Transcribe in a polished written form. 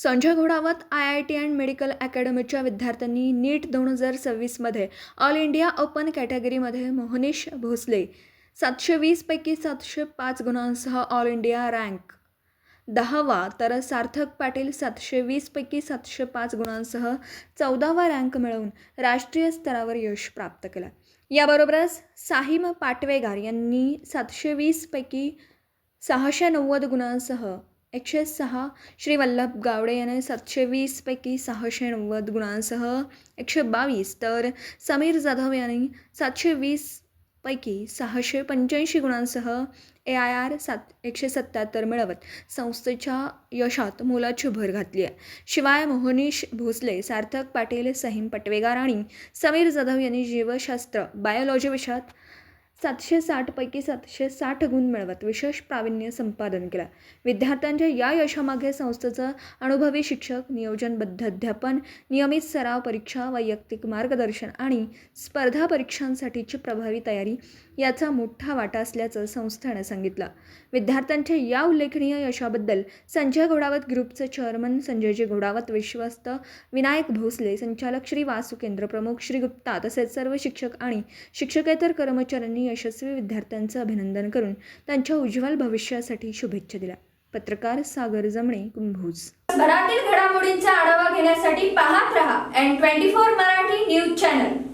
Sanjay Ghodawat IIT and medical अकॅडमीच्या विद्यार्थ्यांनी NEET 2026मध्ये ऑल इंडिया ओपन कॅटेगरीमध्ये मोहनीश भोसले 720 पैकी 705 गुणांसह ऑल इंडिया रँक 10वा, तर सार्थक पाटील 720 पैकी 705 गुणांसह 14वा रँक मिळवून राष्ट्रीय स्तरावर यश प्राप्त केलं. याबरोबरच साहिम पाटवेगार यांनी 720 पैकी 690 गुणांसह 106, श्री वल्लभ गावडे याने 720 पैकी 690 गुणांसह 122, तर समीर जाधव यांनी 720 पैकी 685 गुणांसह AIR 177 मिळवत संस्थेच्या यशात मोलाची भर घातली आहे. शिवाय मोहनीश भोसले, सार्थक पाटील, सहीम पटवेगार आणि समीर जाधव यांनी जीवशास्त्र बायोलॉजी विषयात 760 पैकी 760 गुण मिळवत विशेष प्रावीण्य संपादन केलं. विद्यार्थ्यांच्या या यशामागे संस्थेचं अनुभवी शिक्षक, नियोजनबद्ध अध्यापन, नियमित सराव परीक्षा, वैयक्तिक मार्गदर्शन आणि स्पर्धा परीक्षांसाठीची प्रभावी तयारी याचा मोठा वाटा असल्याचं संस्थेनं सांगितलं. विद्यार्थ्यांच्या या उल्लेखनीय यशाबद्दल संजय घोडावत ग्रुपचे चेअरमन संजयजी घोडावत, विश्वस्त विनायक भोसले, संचालक श्री वासू, केंद्र प्रमुख श्री गुप्ता तसेच सर्व शिक्षक आणि शिक्षकेतर कर्मचाऱ्यांनी यशस्वी विद्यार्थ्यांचं अभिनंदन करून त्यांच्या उज्ज्वल भविष्यासाठी शुभेच्छा दिल्या. पत्रकार सागर जमणे, कुंभोज. भरातील घडामोडींचा आढावा घेण्यासाठी पाहत रहा N24 मराठी न्यूज चॅनल.